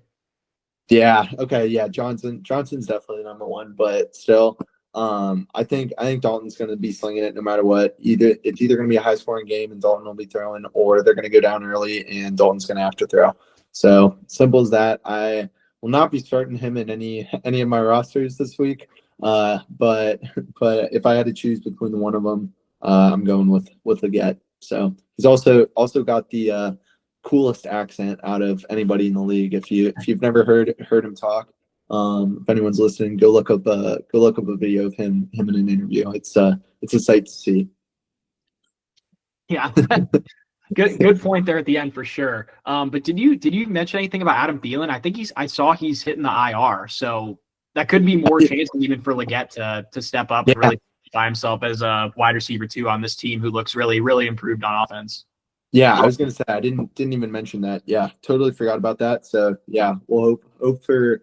Yeah, okay, yeah, Johnson's definitely number one, but still, I think Dalton's going to be slinging it no matter what. It's either going to be a high scoring game and Dalton will be throwing, or they're going to go down early and Dalton's going to have to throw. So simple as that. I will not be starting him in any of my rosters this week. But if I had to choose between the one of them, I'm going with Legette. So he's also got the coolest accent out of anybody in the league. If you've never heard him talk, if anyone's listening, go look up a video of him in an interview. It's a sight to see. Yeah. Good point there at the end for sure. But did you mention anything about Adam Thielen? I saw he's hitting the IR, so that could be more chance even for Legette to step up and really by himself as a wide receiver 2 on this team who looks really, really improved on offense. Yeah, I was gonna say I didn't even mention that. Yeah, totally forgot about that. So yeah, we'll hope for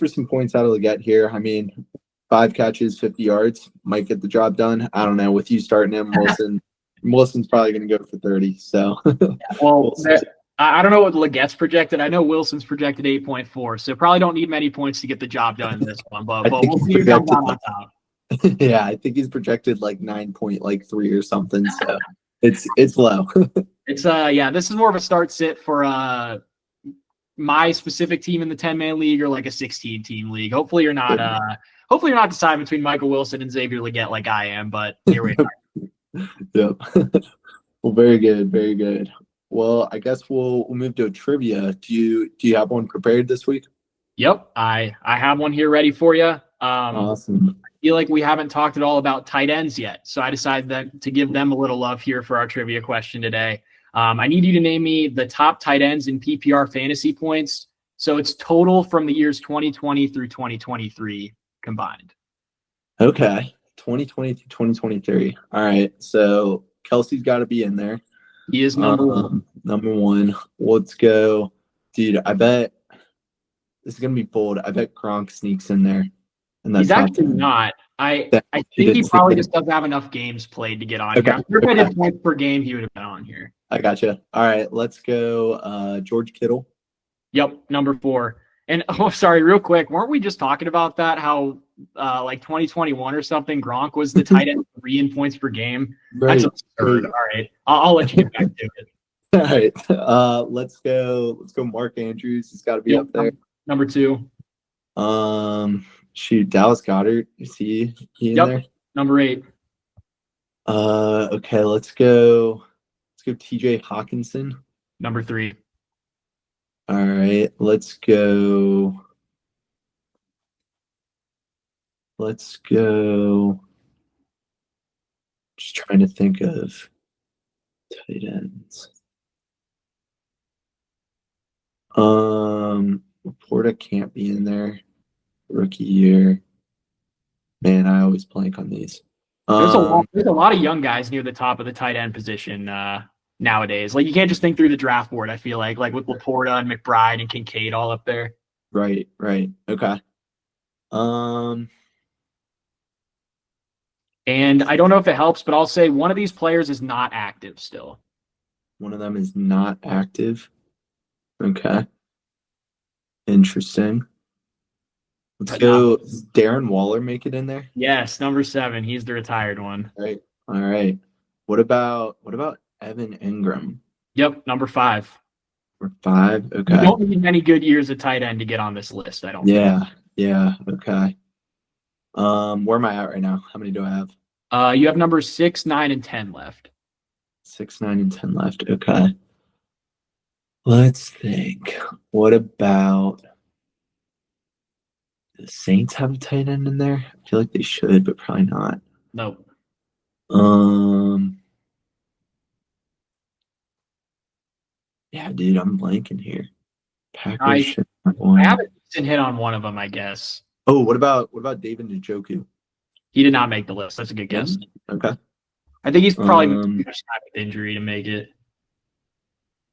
some points out of Legette here. I mean, 5 catches, 50 yards might get the job done. I don't know. With you starting him, Wilson Wilson's probably going to go for 30. So Well, we'll see. I don't know what Legette's projected. I know Wilson's projected 8.4, so probably don't need many points to get the job done in this one. But I think we'll he's see who comes projected out on top. yeah, I think he's projected like 9.3 or something. So it's low. It's yeah, this is more of a start sit for my specific team in the 10-man league or like a 16 team league. Hopefully you're not deciding between Michael Wilson and Xavier Legette like I am, but here we are. Yep. Well, very good, very good. Well, I guess we'll move to a trivia. Do you have one prepared this week? Yep, I have one here ready for you. Awesome. I feel like we haven't talked at all about tight ends yet, so I decided to give them a little love here for our trivia question today. I need you to name me the top tight ends in PPR fantasy points. So it's total from the years 2020 through 2023 combined. Okay. 2020 to 2023. All right. So Kelsey's got to be in there. He is number one. Number one. Let's go. Dude, I bet this is going to be bold. I bet Gronk sneaks in there. And He's actually not. I think he probably just doesn't have enough games played to get on here. I'm sure if I did points per game, he would have been on here. I gotcha. All right. Let's go George Kittle. Yep, number 4. And sorry, real quick, weren't we just talking about that? How like 2021 or something, Gronk was the tight end 3 in points per game. Right. That's absurd. All right, I'll let you get back to it. All right. Let's go Mark Andrews. He's got to be up there. Number 2. Shoot, Dallas Goedert. Is he in there? Number 8. Okay. Let's go TJ Hawkinson. Number 3. All right, let's go. Just trying to think of tight ends. Laporta can't be in there. Rookie year. Man, I always blank on these. There's a lot of young guys near the top of the tight end position nowadays. Like you can't just think through the draft board. I feel like with Laporta and McBride and Kincaid all up there. Right. Okay. And I don't know if it helps, but I'll say one of these players is not active still. One of them is not active. Okay. Interesting. Let's go. Does Darren Waller make it in there? Yes, number 7. He's the retired one. Right. All right. What about Evan Ingram? Yep, number 5. Or 5. Okay. You don't need many good years at tight end to get on this list, I don't think. Yeah. Okay. Where am I at right now? How many do I have? You have numbers 6, 9, and 10 left. 6, 9, and 10 left. Okay. Let's think. What about the Saints have a tight end in there? I feel like they should, but probably not. Nope. Yeah, dude, I'm blanking here. I have a decent hit on one of them, I guess. Oh, what about David Njoku? He did not make the list. That's a good guess. Okay. I think he's probably too much time with injury to make it.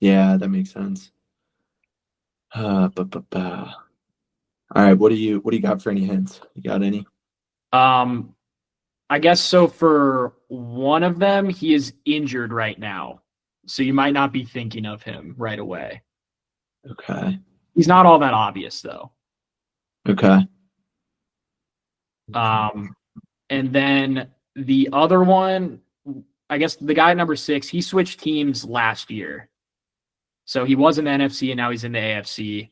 Yeah, that makes sense. All right, what do you got for any hints? You got any? I guess so. For one of them, he is injured right now, so you might not be thinking of him right away. Okay. He's not all that obvious though. Okay. And then the other one, I guess the guy at number 6, he switched teams last year. So he was in the NFC and now he's in the AFC.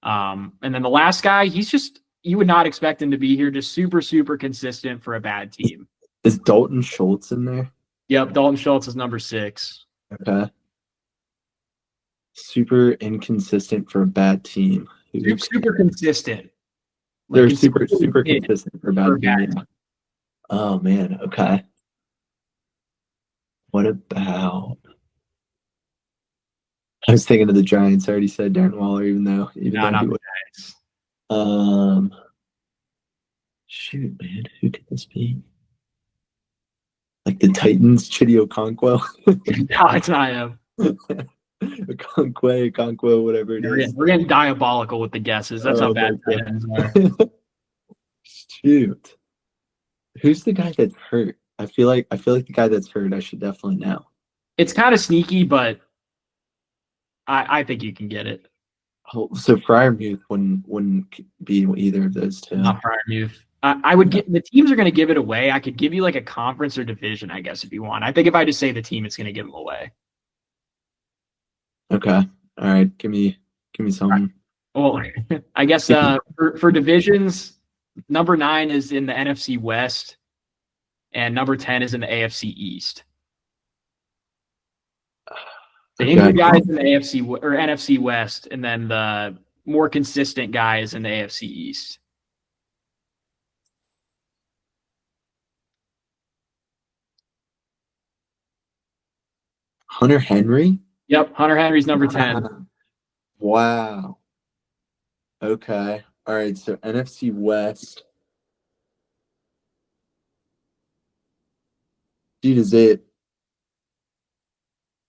And then the last guy, you would not expect him to be here, just super, super consistent for a bad team. Is Dalton Schultz in there? Yep, Dalton Schultz is number 6. Okay. Super inconsistent for a bad team. Super consistent. They're super consistent for a bad team. Oh, man. Okay. What about... I was thinking of the Giants. I already said Darren Waller, even though he was. Shoot, man, who could this be? Like the Titans, Chidi Okonkwo? No, it's not him. Okonkwo, whatever it is. We're getting diabolical with the guesses. That's how bad Titans are. Shoot. Who's the guy that's hurt? I feel like the guy that's hurt, I should definitely know. It's kind of sneaky, but I think you can get it. Oh, so Fryermuth wouldn't be either of those two. Not Prior Youth. I would get the teams are going to give it away. I could give you like a conference or division, I guess, if you want. I think if I just say the team, it's going to give them away. Okay. All right. Give me something. Well, I guess for divisions, number 9 is in the NFC West, and number 10 is in the AFC East. The injured guy is in the AFC or NFC West, and then the more consistent guy is in the AFC East. Hunter Henry? Yep, Hunter Henry's number 10. Wow. Okay. All right. So NFC West. Dude, is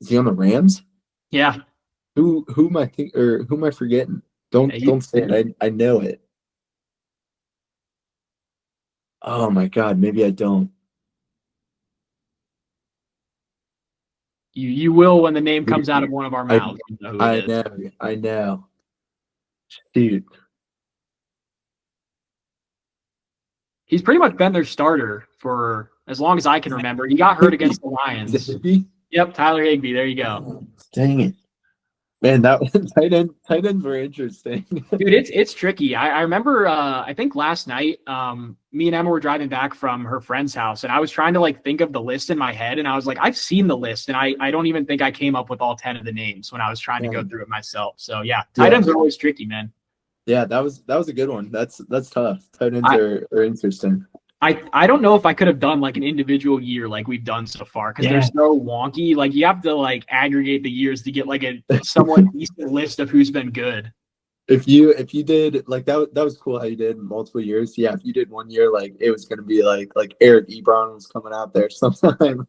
he on the Rams? Yeah. Who am I who am I forgetting? Don't say it. I know it. Oh my God, maybe I don't. You will when the name comes out of one of our mouths. I know. Dude. He's pretty much been their starter for as long as I can remember. He got hurt against the Lions. Yep, Tyler Higbee. There you go. Dang it. Man, that tight ends were interesting. Dude, it's tricky. I remember I think last night, me and Emma were driving back from her friend's house, and I was trying to like think of the list in my head, and I was like, I've seen the list, and I don't even think I came up with all 10 of the names when I was trying to go through it myself. So yeah, tight ends are always tricky, man. Yeah, that was a good one. That's tough. Tight ends are interesting. I don't know if I could have done like an individual year like we've done so far because they're so wonky. Like you have to like aggregate the years to get like a somewhat decent list of who's been good. If you did like that was cool how you did multiple years. Yeah, if you did one year, like it was gonna be like Eric Ebron was coming out there sometime.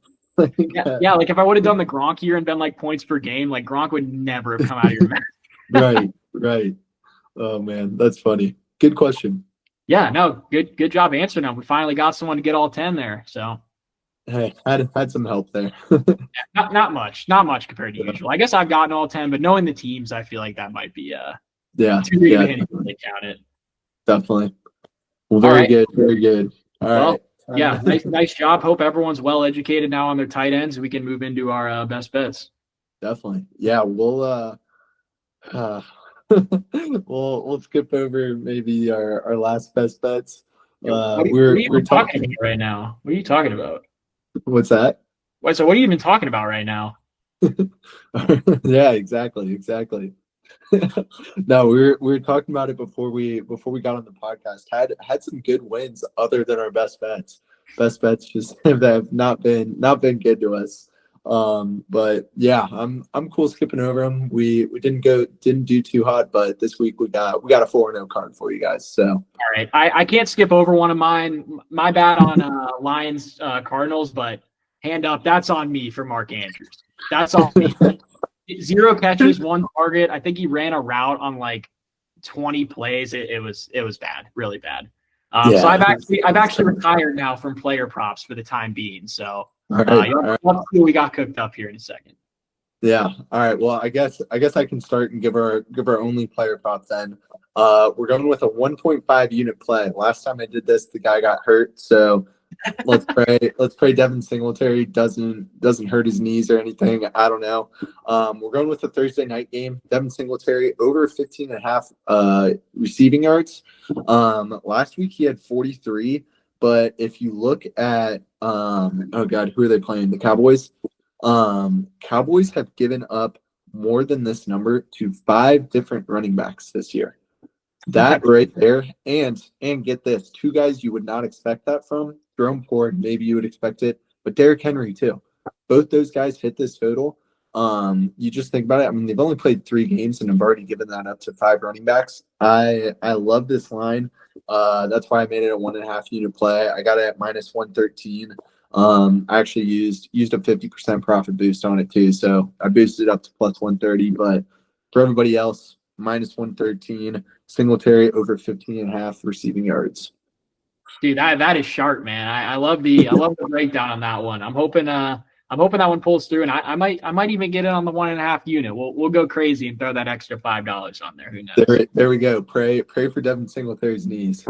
Yeah, like if I would have done the Gronk year and been like points per game, like Gronk would never have come out of your mouth. Right. Oh man, that's funny. Good question. Yeah, no, good job answering them. We finally got someone to get all 10 there. So hey, had some help there. not much compared to usual. I guess I've gotten all 10, but knowing the teams, I feel like that might be too big of a hint when they count it. Definitely. Well, very good. All right. Yeah, nice job. Hope everyone's well educated now on their tight ends. We can move into our best bets. Definitely. Yeah, we'll we'll skip over maybe our last best bets. We're talking about right now. What are you talking about? What's that? Wait, so what are you even talking about right now? Yeah, exactly. No, we were talking about it before we got on the podcast. Had some good wins other than our best bets. Best bets just have not been good to us. But yeah, I'm cool skipping over them. We didn't do too hot, but this week we got a 4-0 card for you guys. So all right, I can't skip over one of mine. My bad on Lions Cardinals, but hand up, that's on me for Mark Andrews. That's on me. 0 catches, 1 target. I think he ran a route on like 20 plays. It was bad, really bad. So I've actually retired now from player props for the time being. So you'll see we got cooked up here in a second. Yeah. All right. Well, I guess I can start and give our only player prop then. We're going with a 1.5 unit play. Last time I did this, the guy got hurt. So let's pray Devin Singletary doesn't hurt his knees or anything. I don't know. We're going with a Thursday night game. Devin Singletary over 15.5 receiving yards. Last week he had 43, but if you look at oh God, who are they playing? The Cowboys. Cowboys have given up more than this number to 5 different running backs this year. That right there, and get this, 2 guys you would not expect that from. Jerome Ford, maybe you would expect it, but Derrick Henry too. Both those guys hit this total. You just think about it. I mean, they've only played 3 games and have already given that up to 5 running backs. I love this line. That's why I made it a 1.5 unit play. I got it at -113. I actually used a 50% profit boost on it too, so I boosted it up to +130. But for everybody else, -113. Singletary over 15.5 receiving yards. Dude, that is sharp, man. I love the breakdown on that one. I'm hoping that one pulls through, and I might even get it on the 1.5 unit. We'll go crazy and throw that extra $5 on there. Who knows? There we go. Pray for Devin Singletary's knees.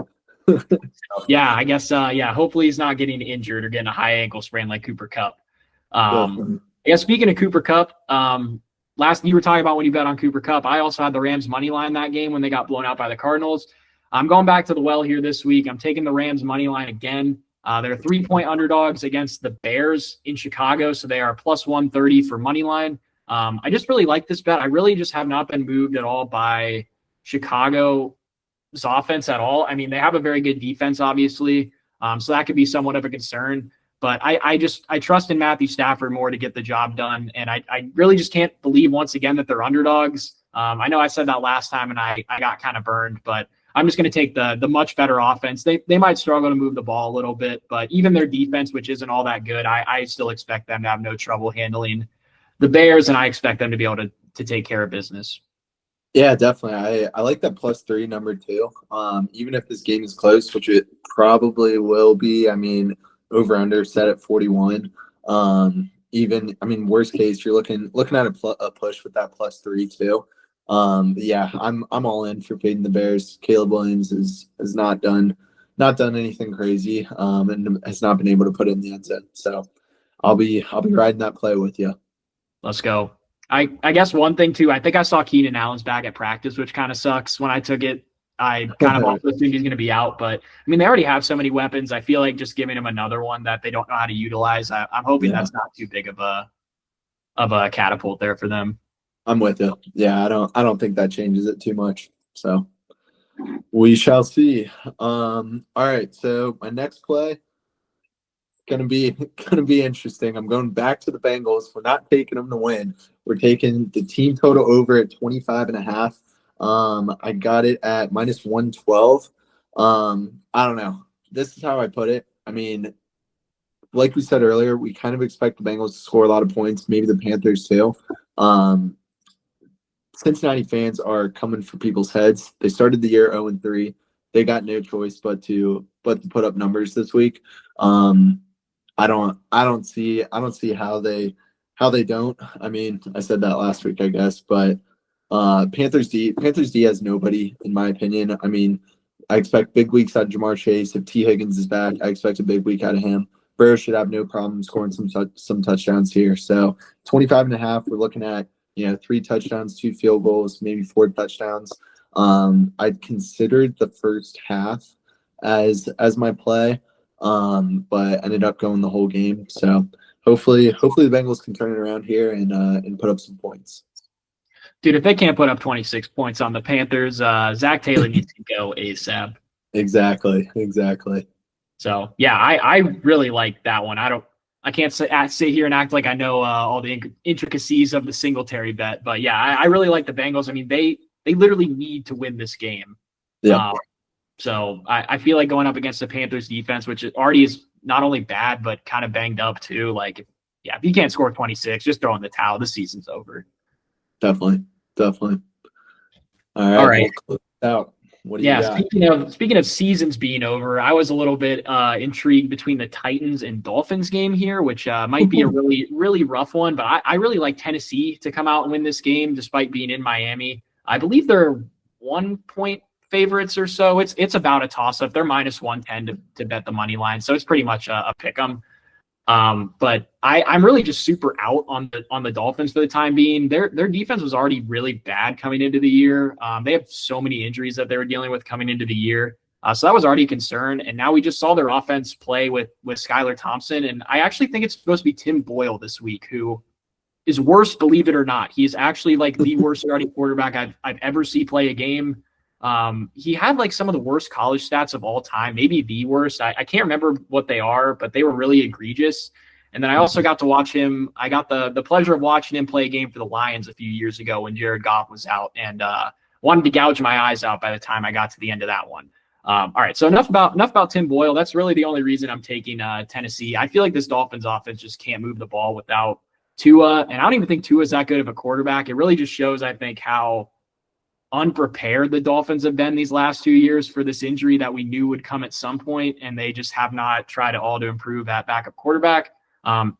Yeah, I guess. Yeah, hopefully he's not getting injured or getting a high ankle sprain like Cooper Cup. Yeah. Speaking of Cooper Cup, last you were talking about when you bet on Cooper Cup. I also had the Rams money line that game when they got blown out by the Cardinals. I'm going back to the well here this week. I'm taking the Rams money line again. They're 3-point underdogs against the Bears in Chicago, so they are plus 130 for money line. I just really like this bet. I really just have not been moved at all by Chicago's offense at all. I mean, they have a very good defense, obviously, so that could be somewhat of a concern. But I trust in Matthew Stafford more to get the job done, and I really just can't believe once again that they're underdogs. I know I said that last time, and I got kind of burned, but I'm just going to take the much better offense. They might struggle to move the ball a little bit, but even their defense, which isn't all that good, I still expect them to have no trouble handling the Bears, and I expect them to be able to take care of business. Yeah, definitely. I like that +3 number too. Even if this game is close, which it probably will be. I mean, over under set at 41. Worst case, you're looking at a push with that +3 too. Yeah, I'm all in for fading the Bears. Caleb Williams has not done anything crazy, and has not been able to put it in the end zone. So I'll be riding that play with you. Let's go. I guess one thing too, I think I saw Keenan Allen's back at practice, which kind of sucks. When I took it, I kind of also assumed he's going to be out, but I mean, they already have so many weapons. I feel like just giving him another one that they don't know how to utilize. I'm hoping that's not too big of a catapult there for them. I'm with you. Yeah, I don't think that changes it too much. So we shall see. All right. So my next play gonna be interesting. I'm going back to the Bengals. We're not taking them to win. We're taking the team total over at 25.5. I got it at -112. I don't know. This is how I put it. I mean, like we said earlier, we kind of expect the Bengals to score a lot of points, maybe the Panthers too. Cincinnati fans are coming for people's heads. They started the year 0-3. They got no choice but to put up numbers this week. I don't see how they don't. I mean, I said that last week, I guess, but Panthers D has nobody, in my opinion. I mean, I expect big weeks out of Jamar Chase. If T. Higgins is back, I expect a big week out of him. Burrow should have no problem scoring some touchdowns here. So 25.5, we're looking at 3 touchdowns, 2 field goals, maybe 4 touchdowns. I considered the first half as my play, but ended up going the whole game. So hopefully the Bengals can turn it around here and put up some points. Dude, if they can't put up 26 points on the Panthers, Zach Taylor needs to go ASAP. Exactly. So yeah, I really like that one. I can't sit here and act like I know all the intricacies of the Singletary bet, but yeah, I really like the Bengals. I mean, they literally need to win this game. Yeah. So I feel like going up against the Panthers defense, which already is not only bad but kind of banged up too. Like, if you can't score 26, just throw in the towel. The season's over. Definitely. All right. We'll close out. What do you got? Speaking of seasons being over, I was a little bit intrigued between the Titans and Dolphins game here, which might be a really, really rough one. But I really like Tennessee to come out and win this game, despite being in Miami. I believe they're 1-point favorites or so. It's about a toss-up. They're -110 to bet the money line, so it's pretty much a pick 'em. But I'm really just super out on the Dolphins for the time being. Their defense was already really bad coming into the year. They have so many injuries that they were dealing with coming into the year. So that was already a concern. And now we just saw their offense play with Skylar Thompson. And I actually think it's supposed to be Tim Boyle this week, who is worse, believe it or not. He's actually like the worst starting quarterback I've ever seen play a game. He had like some of the worst college stats of all time, maybe the worst. I can't remember what they are, but they were really egregious. And then I also got to watch him. I got the pleasure of watching him play a game for the Lions a few years ago when Jared Goff was out, and wanted to gouge my eyes out by the time I got to the end of that one. All right, so enough about Tim Boyle. That's really the only reason I'm taking Tennessee. I feel like this Dolphins offense just can't move the ball without Tua, and I don't even think Tua is that good of a quarterback. It really just shows, I think, how unprepared the Dolphins have been these last 2 years for this injury that we knew would come at some point, and they just have not tried at all to improve at backup quarterback.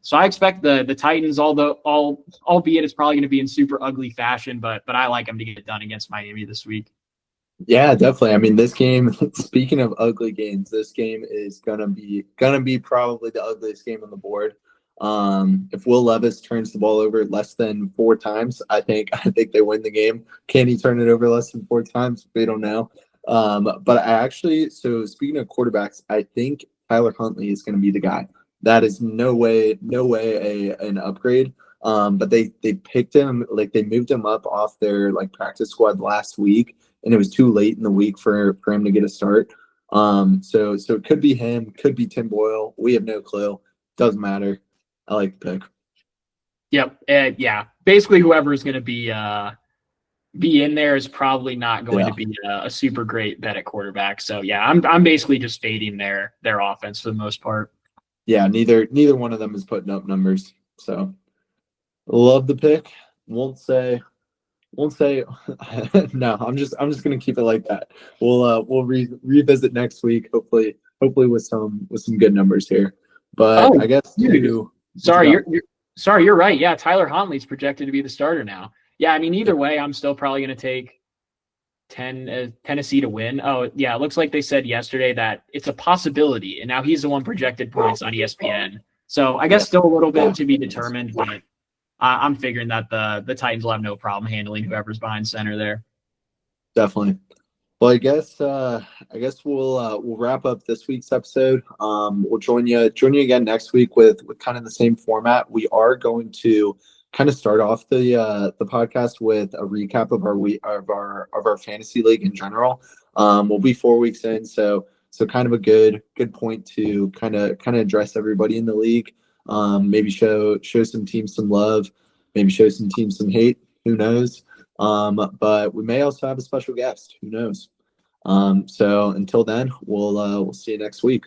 So I expect the Titans, albeit it's probably going to be in super ugly fashion, but I like them to get it done against Miami this week. Yeah, definitely. I mean, this game, speaking of ugly games, this game is gonna be probably the ugliest game on the board. If Will Levis turns the ball over less than 4 times, I think they win the game. Can he turn it over less than 4 times? We don't know. But so speaking of quarterbacks, I think Tyler Huntley is going to be the guy. That is no way an upgrade. But they picked him, like they moved him up off their like practice squad last week, and it was too late in the week for him to get a start. So it could be him, could be Tim Boyle. We have no clue. Doesn't matter. I like the pick. Yep. Yeah. Basically, whoever is going to be in there is probably not going to be a super great bet at quarterback. So yeah, I'm basically just fading their offense for the most part. Yeah, neither one of them is putting up numbers. So love the pick. Won't say no. I'm just gonna keep it like that. We'll revisit next week. Hopefully with some good numbers here. But I guess Sorry, you're right. Yeah, Tyler Huntley's projected to be the starter now. Yeah, I mean, either way, I'm still probably going to take Tennessee to win. Oh, yeah, it looks like they said yesterday that it's a possibility, and now he's the one projected points on ESPN. So I guess still a little bit to be determined, but I'm figuring that the Titans will have no problem handling whoever's behind center there. Definitely. Well, I guess we'll wrap up this week's episode. We'll join you again next week with kind of the same format. We are going to kind of start off the podcast with a recap of our fantasy league in general. We'll be 4 weeks in, so kind of a good point to kind of address everybody in the league. Maybe show some teams some love, maybe show some teams some hate. Who knows? But we may also have a special guest. Who knows? So until then, we'll see you next week.